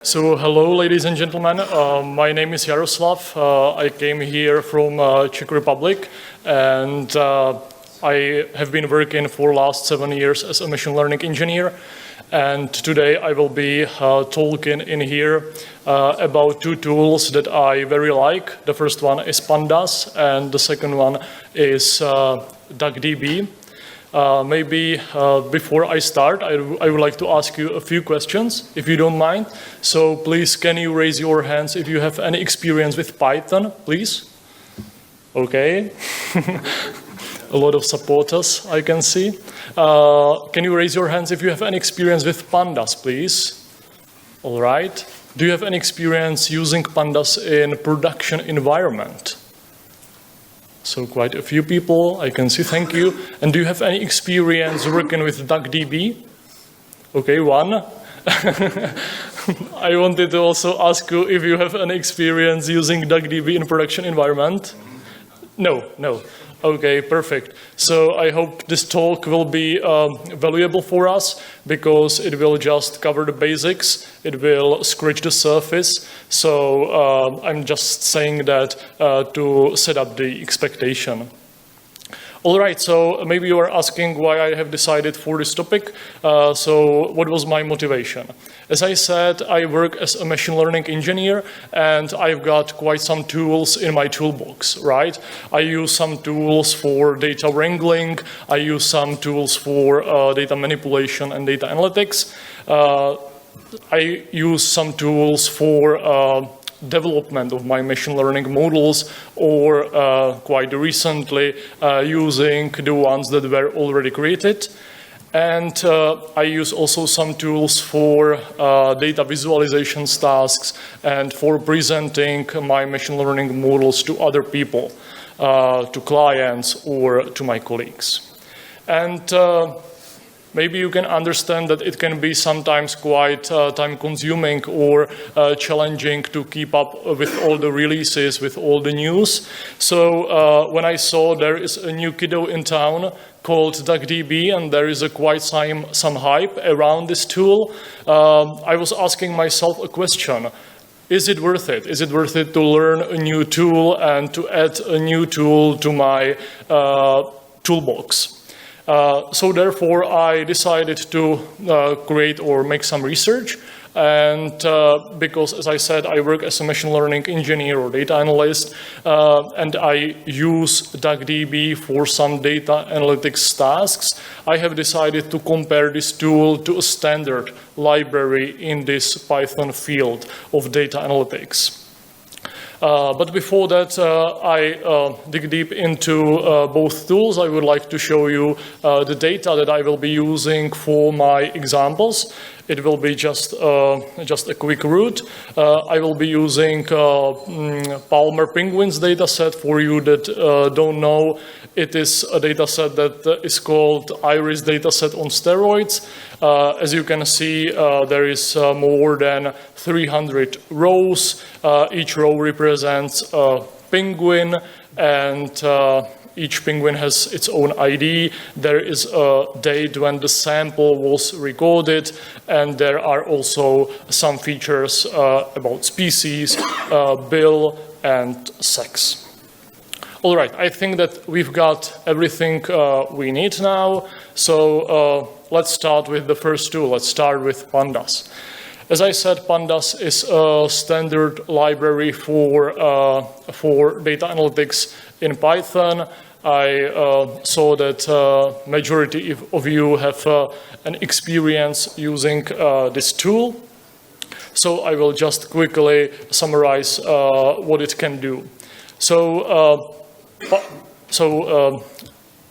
So hello, ladies and gentlemen. My name is Jaroslav. I came here from Czech Republic, and I have been working for the last 7 years as a machine learning engineer. And today I will be talking in here about two tools that I very like. The first one is Pandas, and the second one is DuckDB. Maybe before I start, I would like to ask you a few questions, if you don't mind. So please, can you raise your hands if you have any experience with Python, please? Okay. A lot of supporters, I can see. Can you raise your hands if you have any experience with Pandas, please? All right. Do you have any experience using Pandas in production environment? So quite a few people, I can see, thank you. And do you have any experience working with DuckDB? Okay, one. I wanted to also ask you if you have any experience using DuckDB in production environment. No. Okay, perfect. So I hope this talk will be valuable for us because it will just cover the basics. It will scratch the surface. So I'm just saying that to set up the expectation. All right, so maybe you are asking why I have decided for this topic. So what was my motivation? As I said, I work as a machine learning engineer, and I've got quite some tools in my toolbox, right? I use some tools for data wrangling. I use some tools for data manipulation and data analytics. I use some tools for development of my machine learning models, or quite recently using the ones that were already created. And I use also some tools for data visualization tasks and for presenting my machine learning models to other people, to clients or to my colleagues. And maybe you can understand that it can be sometimes quite time-consuming or challenging to keep up with all the releases, with all the news. So when I saw there is a new kiddo in town called DuckDB, and there is quite some hype around this tool, I was asking myself a question. Is it worth it? Is it worth it to learn a new tool and to add a new tool to my toolbox? So therefore, I decided to create or make some research. And because, as I said, I work as a machine learning engineer or data analyst, and I use DuckDB for some data analytics tasks, I have decided to compare this tool to a standard library in this Python field of data analytics. But before that, I dig deep into both tools. I would like to show you the data that I will be using for my examples. It will be just a quick route. I will be using Palmer Penguins dataset. For you that don't know, it is a dataset that is called Iris dataset on steroids. As you can see, there is more than 300 rows. Each row represents a penguin, and each penguin has its own ID. There is a date when the sample was recorded, and there are also some features about species, bill, and sex. All right, I think that we've got everything we need now. So let's start with the first tool. Let's start with Pandas. As I said, Pandas is a standard library for data analytics in Python. I saw that majority of you have an experience using this tool. So I will just quickly summarize what it can do. So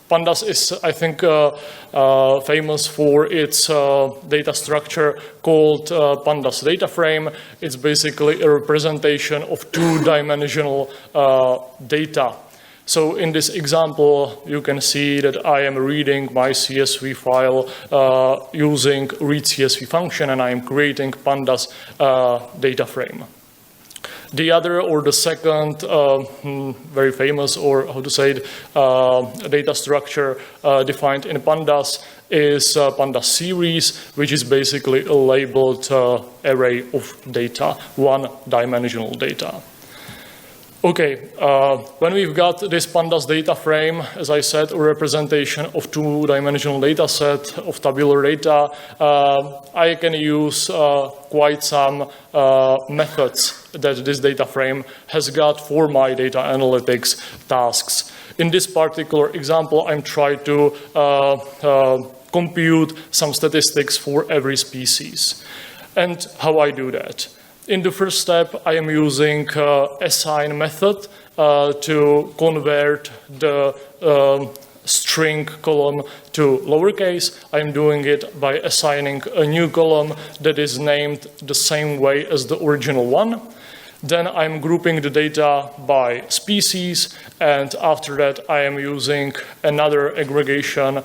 Pandas is, I think, famous for its data structure called Pandas data frame. It's basically a representation of two-dimensional data. So in this example, you can see that I am reading my CSV file using read CSV function, and I am creating Pandas data frame. The other, or the second, very famous, or how to say it, data structure defined in Pandas is Pandas series, which is basically a labeled array of data, one-dimensional data. Okay, when we've got this Pandas data frame, as I said, a representation of two-dimensional data set of tabular data, I can use quite some methods that this data frame has got for my data analytics tasks. In this particular example, I'm trying to compute some statistics for every species. And how I do that? In the first step, I am using assign method to convert the string column to lowercase. I'm doing it by assigning a new column that is named the same way as the original one. Then I'm grouping the data by species, and after that I am using another aggregation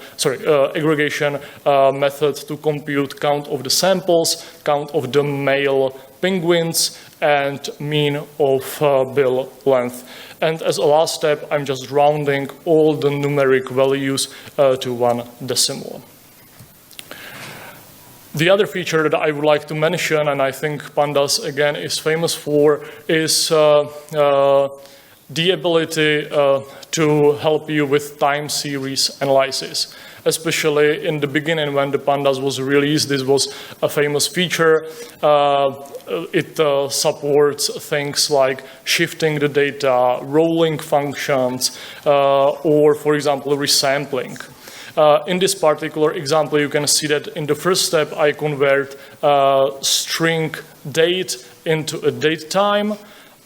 method to compute count of the samples, count of the male penguins, and mean of bill length. And as a last step, I'm just rounding all the numeric values to one decimal. The other feature that I would like to mention, and I think Pandas again is famous for, is the ability to help you with time series analysis. Especially in the beginning when the Pandas was released, this was a famous feature. It supports things like shifting the data, rolling functions, or for example, resampling. In this particular example, you can see that in the first step, I convert string date into a date time.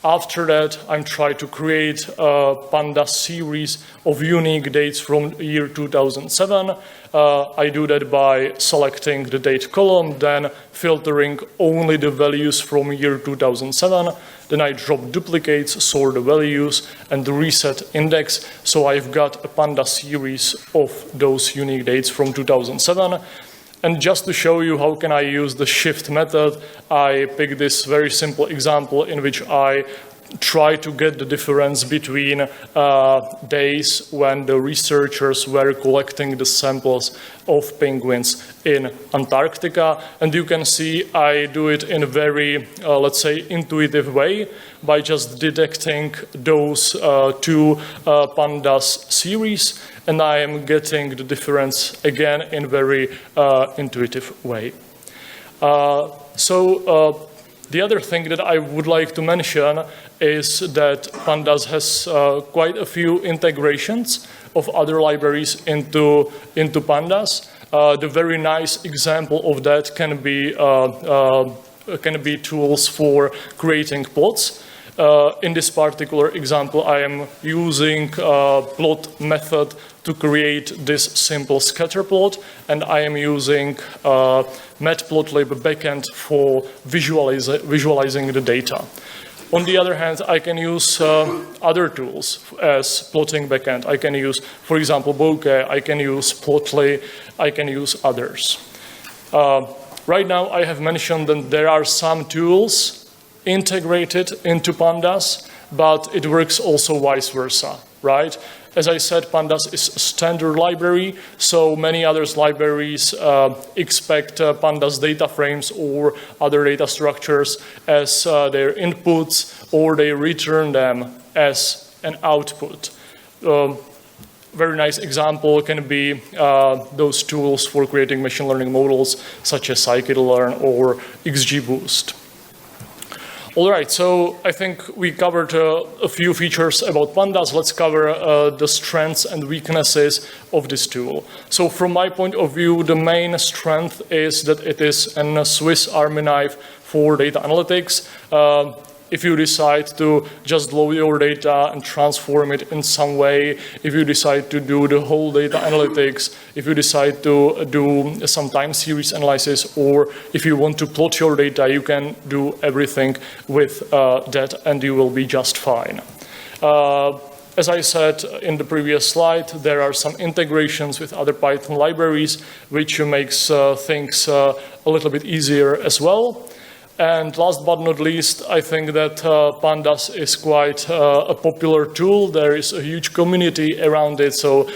After that, I'm trying to create a Pandas series of unique dates from year 2007. I do that by selecting the date column, then filtering only the values from year 2007. Then I drop duplicates, sort the values, and reset index. So I've got a Pandas series of those unique dates from 2007. And just to show you how can I use the shift method, I picked this very simple example in which I try to get the difference between days when the researchers were collecting the samples of penguins in Antarctica. And you can see I do it in a very, let's say, intuitive way by just detecting those two Pandas series. And I am getting the difference again in a very intuitive way. The other thing that I would like to mention is that Pandas has quite a few integrations of other libraries into Pandas. The very nice example of that can be tools for creating plots. In this particular example, I am using plot method to create this simple scatter plot, and I am using matplotlib backend for visualizing the data. On the other hand, I can use other tools as plotting backend. I can use, for example, Bokeh, I can use Plotly, I can use others. Right now, I have mentioned that there are some tools integrated into Pandas, but it works also vice versa, right? As I said, Pandas is a standard library, so many other libraries expect Pandas data frames or other data structures as their inputs, or they return them as an output. Very nice example can be those tools for creating machine learning models, such as scikit-learn or XGBoost. All right, so I think we covered a few features about Pandas. Let's cover the strengths and weaknesses of this tool. So from my point of view, the main strength is that it is a Swiss Army knife for data analytics. If you decide to just load your data and transform it in some way, if you decide to do the whole data analytics, if you decide to do some time series analysis, or if you want to plot your data, you can do everything with that and you will be just fine. As I said in the previous slide, there are some integrations with other Python libraries, which makes things a little bit easier as well. And last but not least, I think that Pandas is quite a popular tool. There is a huge community around it. So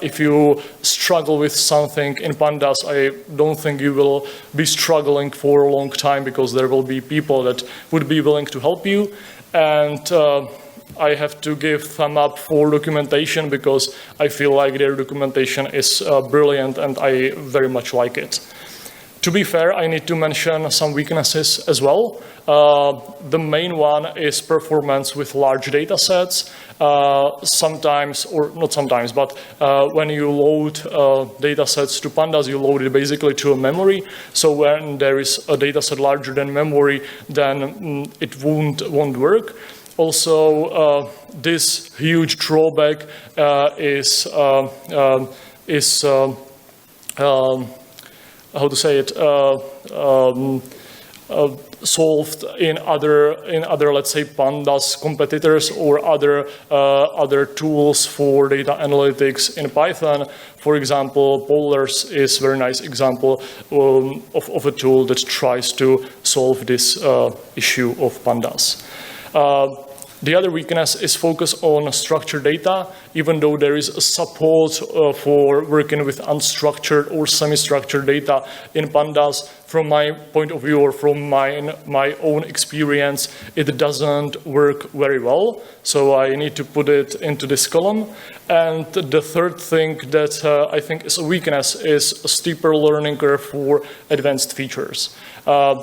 if you struggle with something in Pandas, I don't think you will be struggling for a long time, because there will be people that would be willing to help you. And I have to give thumb up for documentation, because I feel like their documentation is brilliant and I very much like it. To be fair, I need to mention some weaknesses as well. The main one is performance with large data sets. Sometimes, or not sometimes, but when you load data sets to Pandas, you load it basically to a memory. So when there is a data set larger than memory, then it won't work. Also, this huge drawback is how to say it, solved in other, let's say, Pandas competitors or other tools for data analytics in Python. For example, Polars is a very nice example of a tool that tries to solve this issue of Pandas. The other weakness is focus on structured data, even though there is a support for working with unstructured or semi-structured data in Pandas. From my point of view, or from my own experience, it doesn't work very well. So I need to put it into this column. And the third thing that I think is a weakness is a steeper learning curve for advanced features.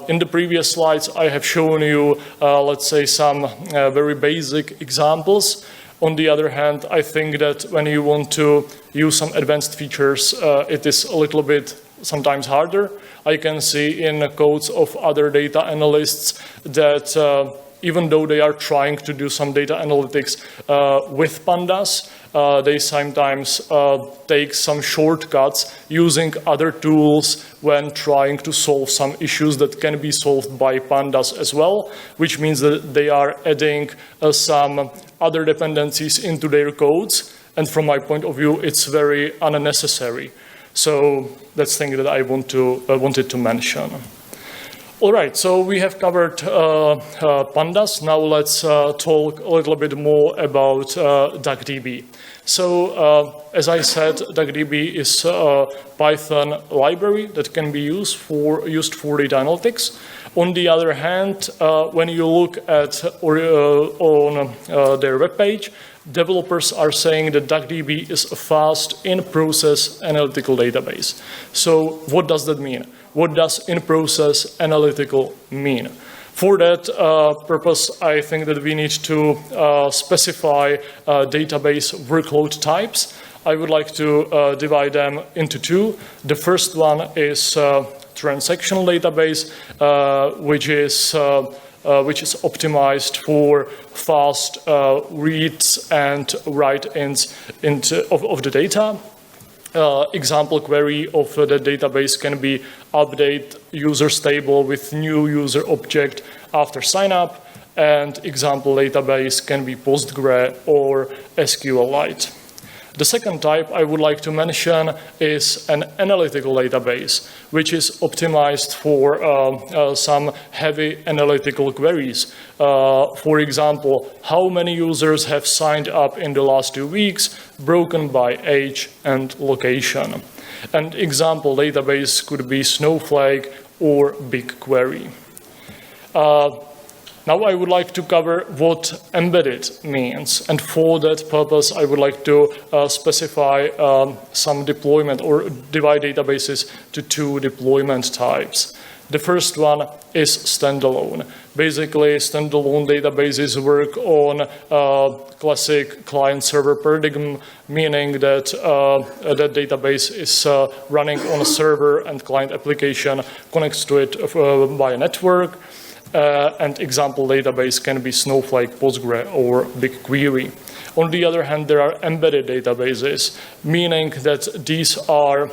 In the previous slides, I have shown you, let's say, some very basic examples. On the other hand, I think that when you want to use some advanced features, it is a little bit sometimes harder. I can see in codes of other data analysts that even though they are trying to do some data analytics with Pandas, they sometimes take some shortcuts using other tools when trying to solve some issues that can be solved by Pandas as well, which means that they are adding some other dependencies into their codes. And from my point of view, it's very unnecessary. So that's the thing that I wanted to mention. All right, so we have covered Pandas. Now let's talk a little bit more about DuckDB. So as I said, DuckDB is a Python library that can be used for data analytics. On the other hand, when you look at on their webpage, developers are saying that DuckDB is a fast in-process analytical database. So what does that mean? What does in-process analytical mean? For that purpose, I think that we need to specify database workload types. I would like to divide them into two. The first one is transactional database, which is optimized for fast reads and write-ins of the data. Example query of the database can be update users table with new user object after sign up, and example database can be Postgre or SQLite. The second type I would like to mention is an analytical database, which is optimized for some heavy analytical queries. For example, how many users have signed up in the last 2 weeks, broken by age and location. An example database could be Snowflake or BigQuery. Now I would like to cover what embedded means, and for that purpose I would like to specify some deployment or divide databases to two deployment types. The first one is standalone. Basically, standalone databases work on classic client-server paradigm, meaning that that database is running on a server and client application connects to it by a network. And example database can be Snowflake, Postgre, or BigQuery. On the other hand, there are embedded databases, meaning that these are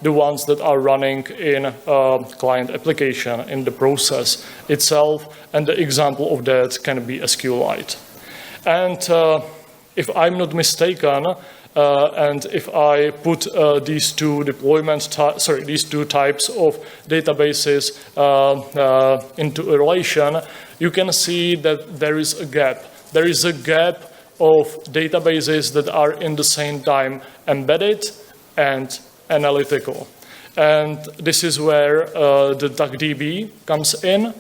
the ones that are running in client application in the process itself, and the example of that can be SQLite. And if I'm not mistaken, and if I put these two these two types of databases into a relation, you can see that there is a gap. There is a gap of databases that are in the same time embedded and analytical. And this is where the DuckDB comes in,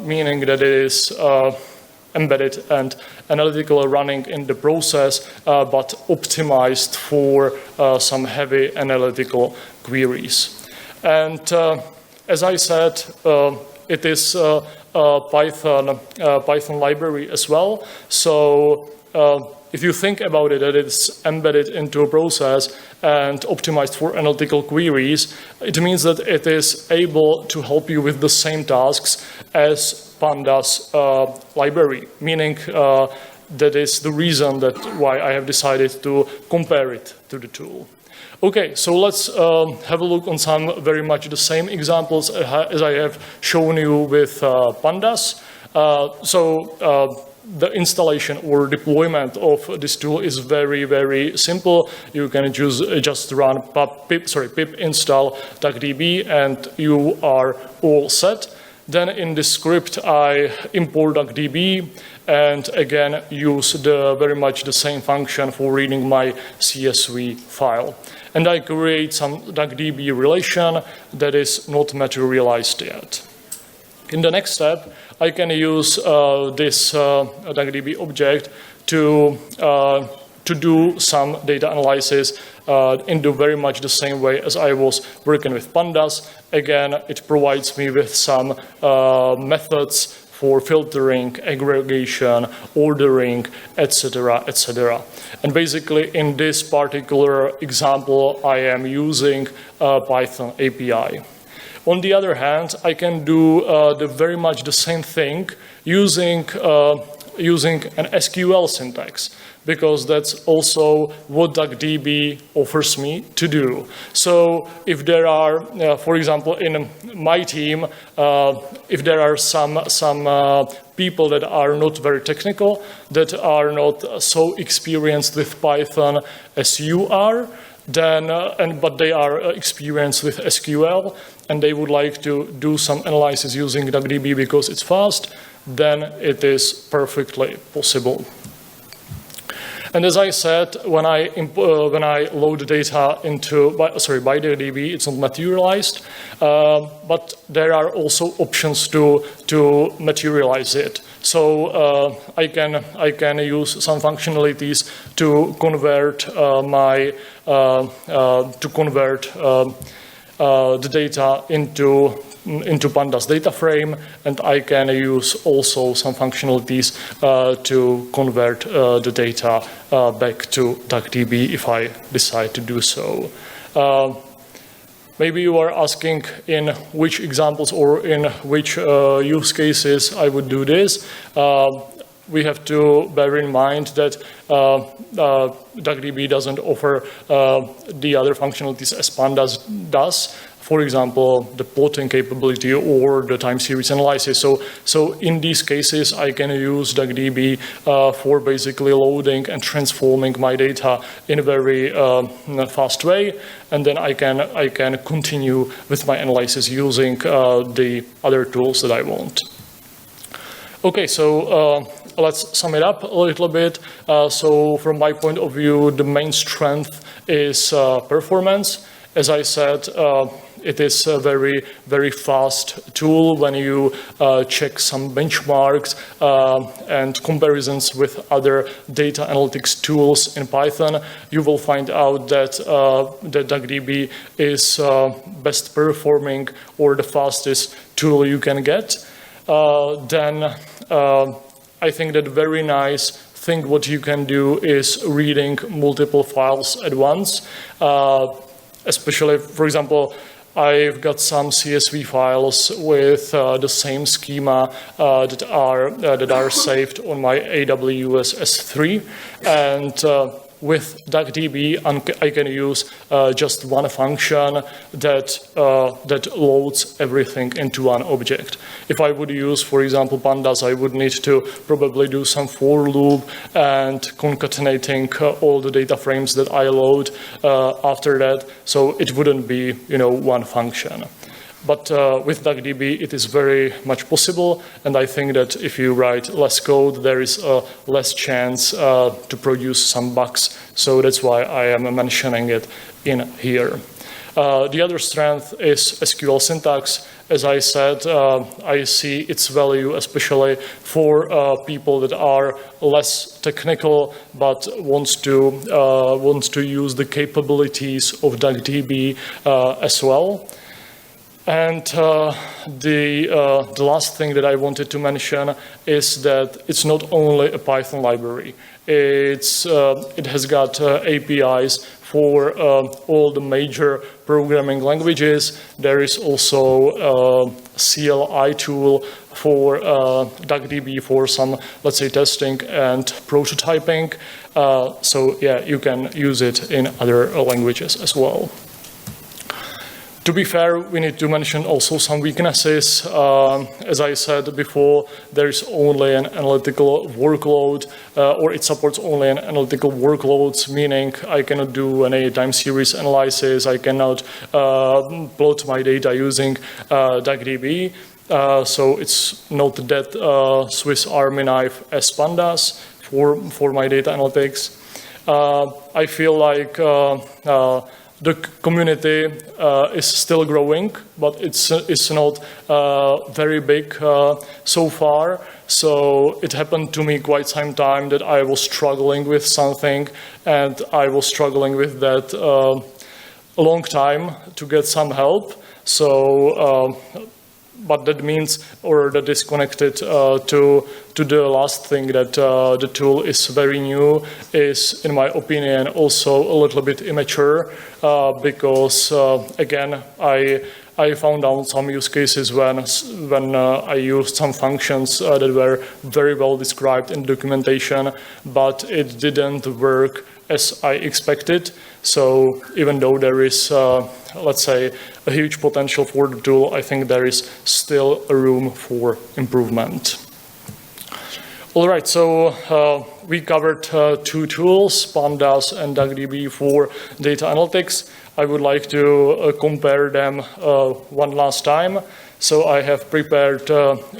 meaning that it is embedded and analytical running in the process, but optimized for some heavy analytical queries. And as I said, it is a Python library as well. So if you think about it, that it's embedded into a process and optimized for analytical queries, it means that it is able to help you with the same tasks as Pandas library, meaning that is the reason that why I have decided to compare it to the tool. Okay, so let's have a look on some very much the same examples as I have shown you with Pandas. The installation or deployment of this tool is very, very simple. You can just run pip install DuckDB and you are all set. Then in this script, I import DuckDB and again use very much the same function for reading my CSV file. And I create some DuckDB relation that is not materialized yet. In the next step, I can use this DuckDB object to do some data analysis in very much the same way as I was working with Pandas. Again, it provides me with some methods for filtering, aggregation, ordering, etc., etc. And basically, in this particular example, I am using Python API. On the other hand, I can do very much the same thing using an SQL syntax, because that's also what DuckDB offers me to do. So if there are, for example, in my team, if there are some people that are not very technical, that are not so experienced with Python as you are, then, but they are experienced with SQL, and they would like to do some analysis using DuckDB because it's fast, then it is perfectly possible. And as I said, when I load data into by DuckDB, it's not materialized, but there are also options to materialize it. So I can use some functionalities to convert the data into Pandas data frame, and I can use also some functionalities to convert the data back to DuckDB if I decide to do so. Maybe you are asking in which examples or in which use cases I would do this. We have to bear in mind that DuckDB doesn't offer the other functionalities as Pandas does. For example, the plotting capability or the time series analysis. So in these cases, I can use DuckDB for basically loading and transforming my data in a very fast way, and then I can continue with my analysis using the other tools that I want. Okay, so let's sum it up a little bit. So from my point of view, the main strength is performance. As I said, it is a very, very fast tool when you check some benchmarks and comparisons with other data analytics tools in Python. You will find out that DuckDB is best performing or the fastest tool you can get. Then I think that very nice thing what you can do is reading multiple files at once. Especially, for example, I've got some CSV files with the same schema that are saved on my AWS S3, and with DuckDB, I can use just one function that loads everything into one object. If I would use, for example, Pandas, I would need to probably do some for loop and concatenating all the data frames that I load after that. So it wouldn't be, one function. But with DuckDB, it is very much possible, and I think that if you write less code, there is less chance to produce some bugs. So that's why I am mentioning it in here. The other strength is SQL syntax. As I said, I see its value especially for people that are less technical but wants to use the capabilities of DuckDB as well. And the last thing that I wanted to mention is that it's not only a Python library. It has got APIs for all the major programming languages. There is also a CLI tool for DuckDB for some, let's say, testing and prototyping. So yeah, you can use it in other languages as well. To be fair, we need to mention also some weaknesses. As I said before, there is only an analytical workload, or it supports only an analytical workloads, meaning I cannot do any time series analysis, I cannot plot my data using DuckDB. So it's not that Swiss Army knife as Pandas for my data analytics. I feel like the community is still growing, but it's not very big so far. So it happened to me quite some time that I was struggling with something, and I was struggling with that a long time to get some help. So, but that means, or that is connected to the last thing, that the tool is very new, is, in my opinion, also a little bit immature, because again, I found out some use cases when I used some functions that were very well described in documentation, but it didn't work as I expected. So even though there is, let's say, a huge potential for the tool, I think there is still a room for improvement. All right, so we covered two tools, Pandas and DuckDB, for data analytics. I would like to compare them one last time. So I have prepared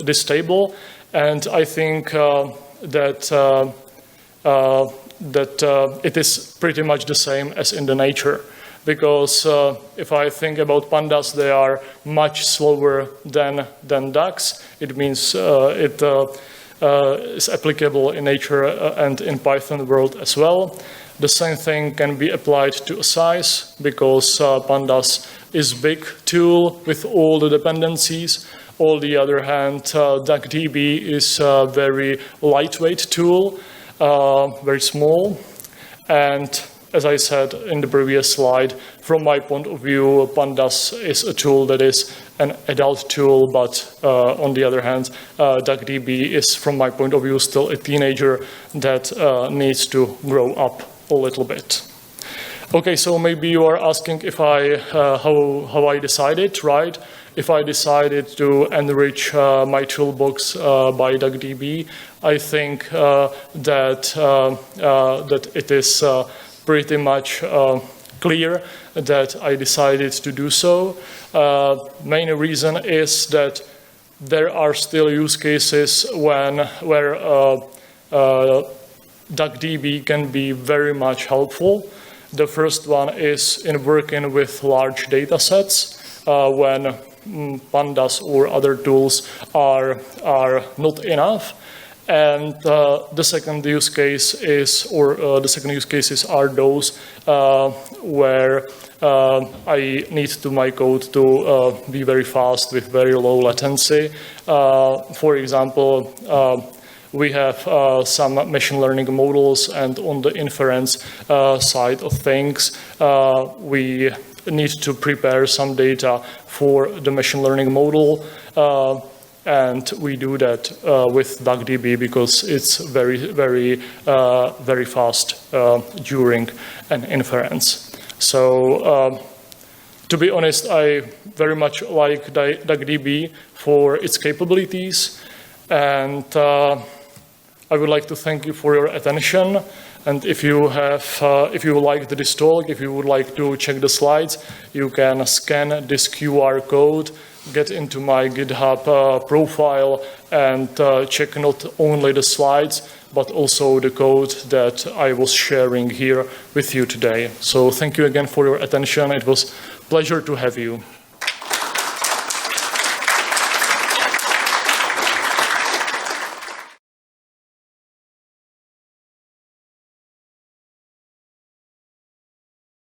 this table, and I think that it is pretty much the same as in the nature. Because if I think about Pandas, they are much slower than ducks. It means it is applicable in nature and in Python world as well. The same thing can be applied to size, because Pandas is big tool with all the dependencies. On the other hand, DuckDB is a very lightweight tool, very small. And as I said in the previous slide, from my point of view, Pandas is a tool that is an adult tool, but on the other hand, DuckDB is, from my point of view, still a teenager that needs to grow up a little bit. Okay, so maybe you are asking if how I decided, right? If I decided to enrich my toolbox by DuckDB, I think that it is pretty much clear that I decided to do so. Main reason is that there are still use cases where DuckDB can be very much helpful. The first one is in working with large data sets when Pandas or other tools are not enough. And the second use case is, are those where I need my code to be very fast with very low latency. For example, we have some machine learning models, and on the inference side of things, we need to prepare some data for the machine learning model. And we do that with DuckDB because it's very fast during an inference. So to be honest, I very much like DuckDB for its capabilities, and I would like to thank you for your attention. And if you liked this talk, if you would like to check the slides, you can scan this QR code, get into my GitHub profile, and check not only the slides, but also the code that I was sharing here with you today. So thank you again for your attention. It was a pleasure to have you.